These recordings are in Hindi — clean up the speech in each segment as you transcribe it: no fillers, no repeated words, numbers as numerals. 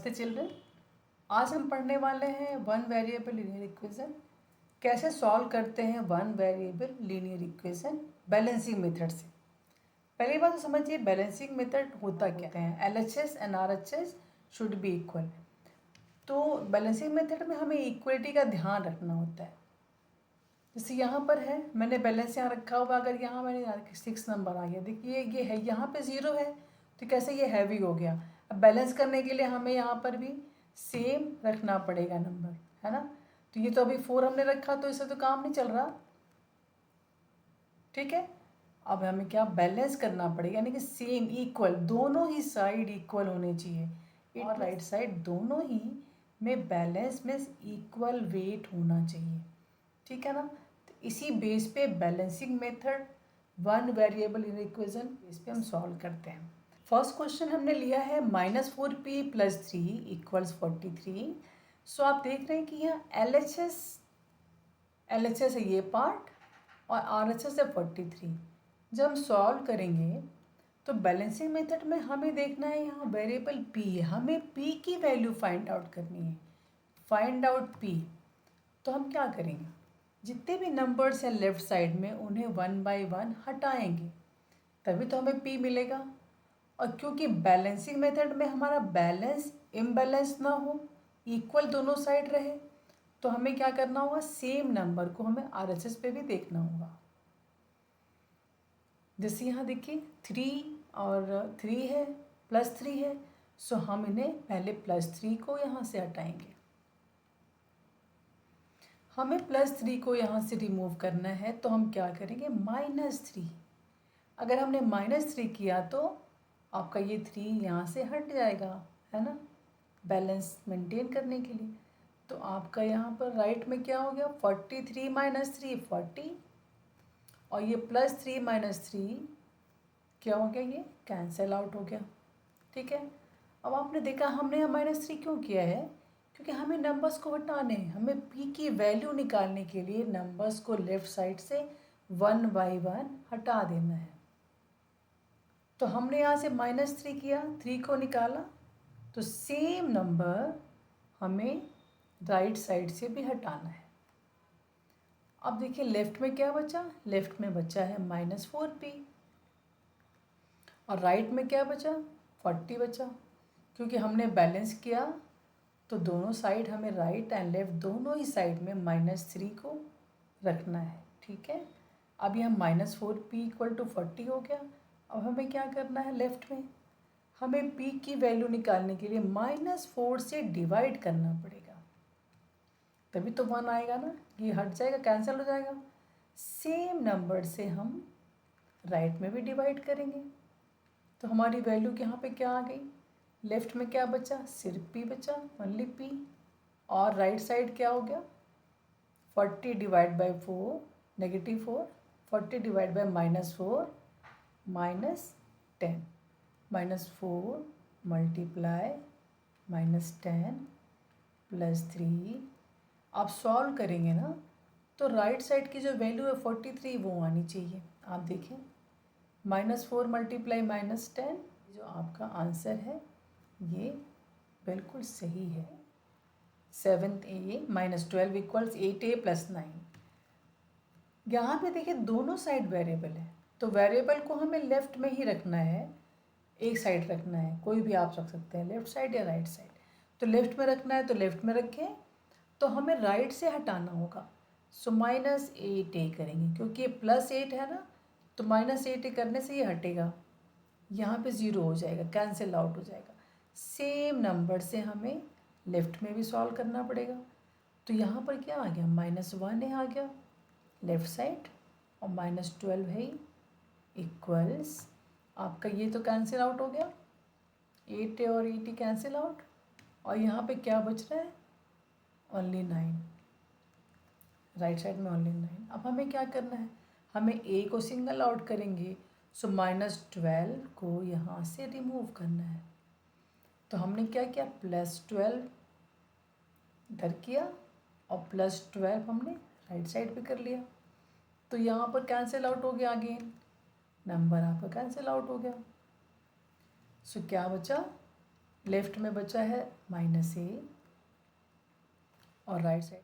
नमस्ते चिल्ड्रन। आज हम पढ़ने वाले हैं वन वेरिएबल लीनियर इक्वेशन। कैसे सॉल्व करते हैं one variable linear equation balancing method से। पहली बात तो समझिए बैलेंसिंग मेथड होता क्या है। LHS and RHS should be equal. तो बैलेंसिंग मेथड में हमें इक्वलिटी का ध्यान रखना होता है। जैसे यहाँ पर है, मैंने बैलेंस यहाँ रखा हुआ, अगर यहाँ मैंने 6 नंबर आ गया, देखिए ये है, यहाँ पे 0 है तो कैसे ये हैवी हो गया। अब बैलेंस करने के लिए हमें यहाँ पर भी सेम रखना पड़ेगा नंबर, है ना। तो ये तो अभी 4 हमने रखा तो इससे तो काम नहीं चल रहा, ठीक है। अब हमें क्या बैलेंस करना पड़ेगा, यानी कि सेम इक्वल, दोनों ही साइड इक्वल होने चाहिए और राइट साइड दोनों ही में बैलेंस में इक्वल वेट होना चाहिए, ठीक है ना। तो इसी बेस पे balancing method one variable in equation इस पे हम सॉल्व करते हैं। फर्स्ट क्वेश्चन हमने लिया है -4p + 3 = 43। सो आप देख रहे हैं कि यहाँ LHS है ये पार्ट और RHS है 43। जब हम सॉल्व करेंगे तो बैलेंसिंग मेथड में हमें देखना है यहाँ वेरिएबल p है, हमें p की वैल्यू फाइंड आउट करनी है। फाइंड आउट p, तो हम क्या करेंगे, जितने भी नंबर्स हैं लेफ़्ट साइड में उन्हें 1 बाय 1 हटाएंगे, तभी तो हमें p मिलेगा। और क्योंकि बैलेंसिंग मेथड में हमारा बैलेंस इम्बैलेंस ना हो, इक्वल दोनों साइड रहे, तो हमें क्या करना होगा, सेम नंबर को हमें RHS पे भी देखना होगा। जैसे यहाँ देखिए 3 और 3 है, +3 है, सो हम इन्हें पहले +3 को यहाँ से हटाएंगे। हमें +3 को यहाँ से रिमूव करना है तो हम क्या करेंगे, -3। अगर हमने -3 किया तो आपका ये 3 यहाँ से हट जाएगा, है ना, बैलेंस मेंटेन करने के लिए। तो आपका यहाँ पर राइट में क्या हो गया, 43 - 3 40, और ये +3 - 3 क्या हो गया, ये कैंसिल आउट हो गया, ठीक है। अब आपने देखा हमने यहाँ -3 क्यों किया है, क्योंकि हमें नंबर्स को हटाने हैं, हमें p की वैल्यू निकालने के लिए नंबर्स को लेफ़्ट साइड से 1 बाय 1 हटा देना है। तो हमने यहाँ से -3 किया, 3 को निकाला, तो सेम नंबर हमें राइट साइड से भी हटाना है। अब देखिए लेफ़्ट में क्या बचा, लेफ़्ट में बचा है -4p, और राइट में क्या बचा, 40 बचा। क्योंकि हमने बैलेंस किया तो दोनों साइड हमें राइट एंड लेफ़्ट दोनों ही साइड में -3 को रखना है, ठीक है। अब यह -4p = 40 हो गया। अब हमें क्या करना है, लेफ़्ट में हमें p की वैल्यू निकालने के लिए -4 से डिवाइड करना पड़ेगा, तभी तो 1 आएगा ना, ये हट जाएगा, कैंसिल हो जाएगा। सेम नंबर से हम राइट में भी डिवाइड करेंगे, तो हमारी वैल्यू यहाँ पे क्या आ गई, लेफ़्ट में क्या बचा, सिर्फ p बचा, ओनली p, और राइट साइड क्या हो गया, 40 / 4 -4, 40 / -4 -10, -4 × -10 + 3। आप सॉल्व करेंगे ना तो राइट साइड की जो वैल्यू है 43 वो आनी चाहिए। आप देखें -4 × -10, जो आपका आंसर है ये बिल्कुल सही है। 7a - 12 = 8a + 9। यहाँ पे देखिए दोनों साइड वेरिएबल है, तो वेरिएबल को हमें लेफ़्ट में ही रखना है, एक साइड रखना है, कोई भी आप रख सकते हैं, लेफ़्ट साइड या राइट साइड। तो लेफ़्ट में रखना है तो लेफ़्ट में रखें, तो हमें राइट से हटाना होगा। सो -8a करेंगे, क्योंकि ये +8 है ना, तो -8a करने से ये हटेगा, यहाँ पे 0 हो जाएगा, कैंसिल आउट हो जाएगा। सेम नंबर से हमें लेफ़्ट में भी सॉल्व करना पड़ेगा। तो यहाँ पर क्या आ गया, -1 आ गया लेफ़्ट साइड, और -12 है इक्वल्स, आपका ये तो कैंसिल आउट हो गया, 8 और 80 कैंसिल आउट, और यहाँ पे क्या बच रहा है, ओनली 9, राइट साइड में ओनली 9। अब हमें क्या करना है, हमें a को सिंगल आउट करेंगे, सो -12 को यहाँ से रिमूव करना है। तो हमने क्या किया, +12 इधर किया और +12 हमने राइट साइड पे कर लिया, तो यहाँ पर कैंसिल आउट हो गया, अगेन नंबर आपका कैंसिल आउट हो गया। सो क्या बचा, लेफ्ट में बचा है -a और राइट साइड,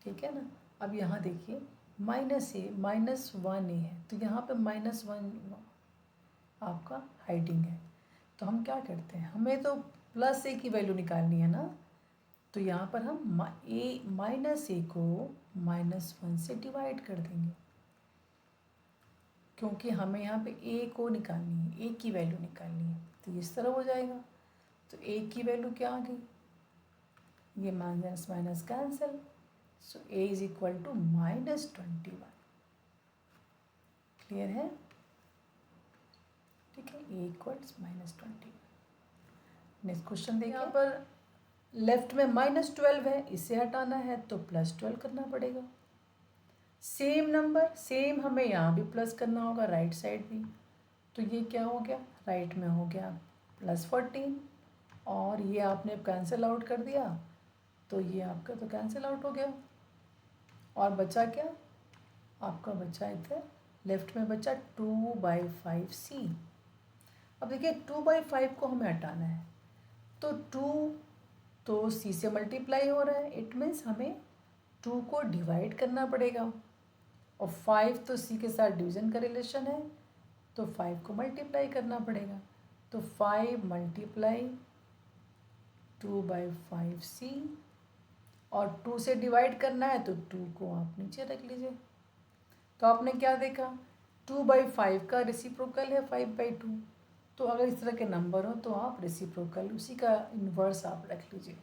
ठीक है ना। अब यहाँ देखिए -a -1a है, तो यहाँ पे -1 आपका हाइडिंग है। तो हम क्या करते हैं, हमें तो +a की वैल्यू निकालनी है ना, तो यहाँ पर हम -a को -1 से डिवाइड कर देंगे, क्योंकि हमें यहाँ पे a को निकालनी है, a की वैल्यू निकालनी है। तो इस तरह हो जाएगा। तो a की वैल्यू क्या आ गई, ये minus minus cancel, so a is equal to -21। Clear है, ठीक है, a इक्वल्स -21। नेक्स्ट क्वेश्चन देखिए, यहाँ पर लेफ्ट में -12 है, इसे हटाना है तो +12 करना पड़ेगा। सेम नंबर सेम हमें यहाँ भी प्लस करना होगा, राइट साइड भी। तो ये क्या हो गया, राइट में हो गया +14 और ये आपने कैंसिल आउट कर दिया, तो ये आपका तो कैंसिल आउट हो गया। और बचा क्या, आपका बचा इधर लेफ्ट में बचा 2/5c। अब देखिए 2/5 को हमें हटाना है, तो 2 तो c से मल्टीप्लाई हो रहा है, इट मीन्स हमें 2 को डिवाइड करना पड़ेगा। और 5 तो c के साथ डिवीज़न का रिलेशन है, तो 5 को मल्टीप्लाई करना पड़ेगा। तो 5 × 2/5c, और 2 से डिवाइड करना है तो 2 को आप नीचे रख लीजिए। तो आपने क्या देखा, 2/5 का रेसिप्रोकल है 5/2। तो अगर इस तरह के नंबर हो तो आप रेसिप्रोकल उसी का इन्वर्स आप रख लीजिए,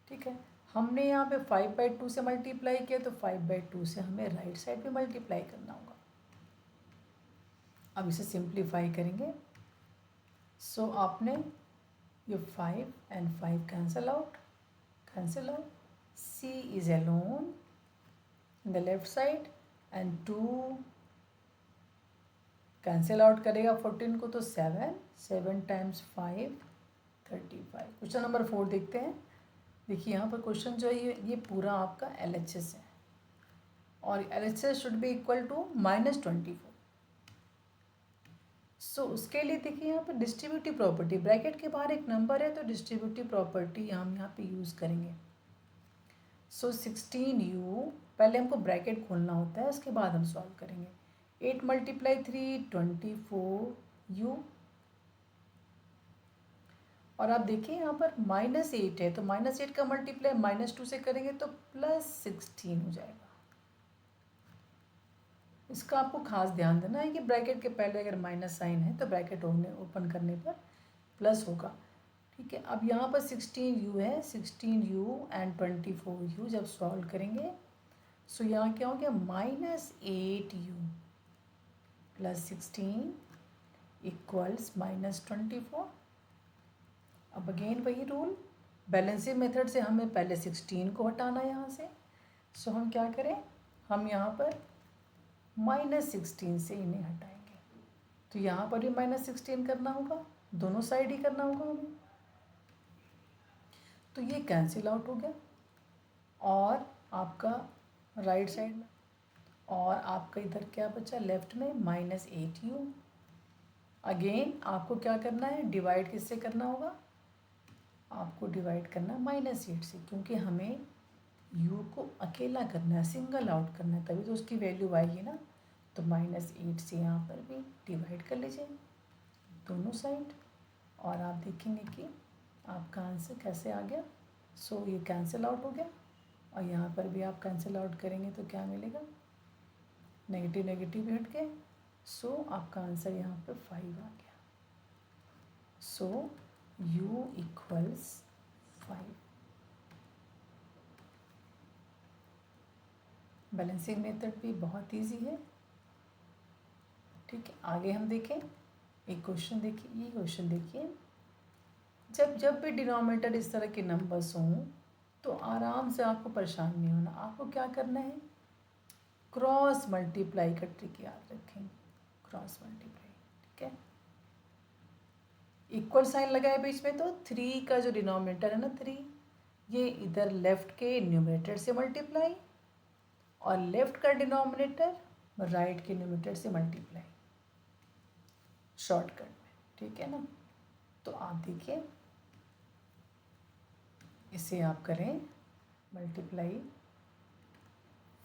ठीक है। हमने यहाँ पे 5/2 से मल्टीप्लाई किया, तो 5/2 से हमें राइट साइड पे मल्टीप्लाई करना होगा। अब इसे सिंप्लीफाई करेंगे। सो आपने ये 5 and 5 cancel out, c is alone in the left side and 2 cancel out करेगा 14 को, तो 7 टाइम्स 5 35। क्वेश्चन नंबर 4 देखते हैं। देखिए यहाँ पर क्वेश्चन जो है ये पूरा आपका LHS है, और LHS should be equal to -24। So उसके लिए देखिए यहाँ पर डिस्ट्रीब्यूटिव प्रॉपर्टी, ब्रैकेट के बाहर एक नंबर है तो डिस्ट्रीब्यूटिव प्रॉपर्टी हम यहाँ पे यूज़ करेंगे। सो 16u, पहले हमको ब्रैकेट खोलना होता है, उसके बाद हम सॉल्व करेंगे। 8 × 3 24u, और आप देखिए यहाँ पर -8 है, तो -8 का मल्टीप्लाई -2 से करेंगे तो +16 हो जाएगा। इसका आपको खास ध्यान देना है कि ब्रैकेट के पहले अगर माइनस साइन है तो ब्रैकेट ओपन करने पर प्लस होगा, ठीक है। अब यहाँ पर 16u है, 16u एंड 24u जब सॉल्व करेंगे, सो यहाँ क्या हो गया, -8u + 16 इक्वल्स -24। अब अगेन वही रूल, बैलेंसिंग मेथड से हमें पहले 16 को हटाना है यहाँ से। सो हम क्या करें, हम यहाँ पर -16 से इन्हें हटाएंगे, तो यहाँ पर भी -16 करना होगा, दोनों साइड ही करना होगा हमें। तो ये कैंसिल आउट हो गया, और आपका राइट साइड में, और आपका इधर क्या बचा लेफ्ट में, -8u। अगेन आपको क्या करना है, डिवाइड किससे करना होगा, आपको डिवाइड करना है -8 से, क्योंकि हमें u को अकेला करना है, सिंगल आउट करना है, तभी तो उसकी वैल्यू आएगी ना। तो -8 से यहाँ पर भी डिवाइड कर लीजिए दोनों साइड, और आप देखेंगे कि आपका आंसर कैसे आ गया। सो ये कैंसिल आउट हो गया, और यहाँ पर भी आप कैंसिल आउट करेंगे तो क्या मिलेगा, नेगेटिव नेगेटिव हट के, सो आपका आंसर यहाँ पे 5 आ गया। सो u इक्वल्स 5। बैलेंसिंग मेथड भी बहुत इजी है, ठीक है। आगे हम देखें, एक क्वेश्चन देखिए, ये क्वेश्चन देखिए, जब भी डिनोमिनेटर इस तरह के नंबर्स हों तो आराम से आपको परेशान नहीं होना। आपको क्या करना है, क्रॉस मल्टीप्लाई का ट्रिक याद रखें, क्रॉस मल्टीप्लाई, ठीक है। इक्वल साइन लगाए बीच में, तो 3 का जो डिनोमिनेटर है ना 3, ये इधर लेफ्ट के न्यूमरेटर से मल्टीप्लाई, और लेफ्ट का डिनोमिनेटर राइट के न्यूमरेटर से मल्टीप्लाई, शॉर्टकट में, ठीक है ना। तो आप देखिए इसे आप करें multiply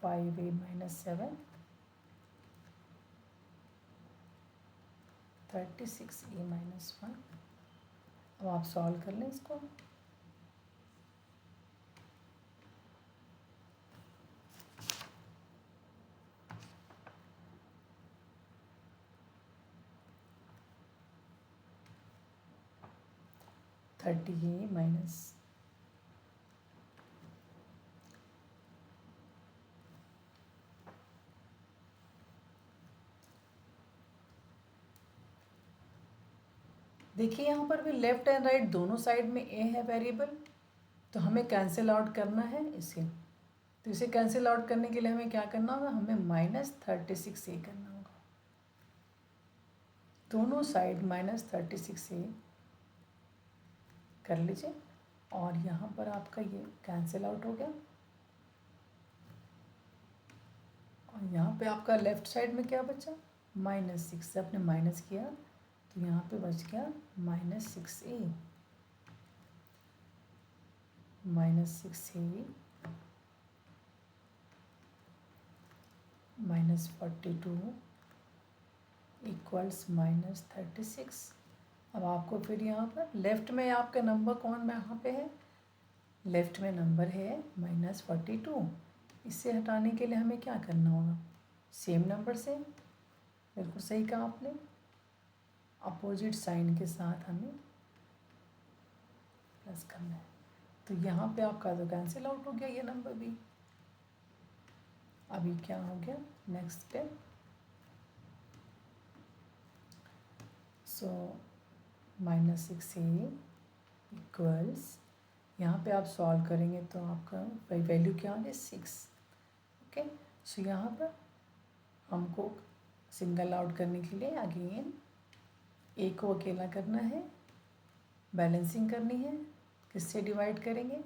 5a minus 7 36a minus 1। अब आप सॉल्व कर लें इसको। थर्टी ए माइनस देखिए यहाँ पर भी लेफ्ट एंड राइट दोनों साइड में ए है वेरिएबल, तो हमें कैंसिल आउट करना है इसे। तो इसे कैंसिल आउट करने के लिए हमें क्या करना होगा, हमें -36a करना होगा। दोनों साइड -36a कर लीजिए और यहाँ पर आपका ये कैंसिल आउट हो गया और यहाँ पे आपका लेफ्ट साइड में क्या बचा, -6 से आपने माइनस किया तो यहाँ पे बच गया -6a -42 इक्वल्स -36। अब आपको फिर यहाँ पर लेफ्ट में आपका नंबर कौन में यहाँ पे है, लेफ्ट में नंबर है -42। इससे हटाने के लिए हमें क्या करना होगा, सेम नंबर से, बिल्कुल सही कहा आपने, अपोजिट साइन के साथ हमें प्लस करना है। तो यहाँ पे आपका तो कैंसिल आउट हो गया ये नंबर भी। अभी क्या हो गया नेक्स्ट स्टेप, सो -6a इक्वल्स, यहाँ पे आप सॉल्व करेंगे तो आपका वैल्यू क्या आ गया 6। ओके, सो यहाँ पर हमको सिंगल आउट करने के लिए अगेन ए को अकेला करना है, बैलेंसिंग करनी है, किससे डिवाइड करेंगे,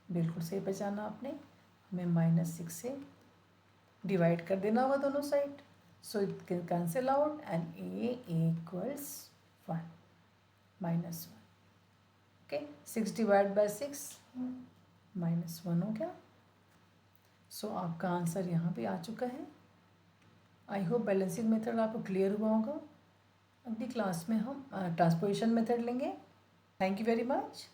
बिल्कुल सही पहचाना आपने, हमें -6 से डिवाइड कर देना होगा दोनों side. So it can cancel out and A equals 1 -1। Okay, 6 divide by 6 -1 हो गया। सो आपका आंसर यहाँ पे आ चुका है। आई होप बैलेंसिंग मेथड आपको क्लियर हुआ होगा। अगली क्लास में हम ट्रांसपोजिशन मेथड लेंगे। Thank you very much.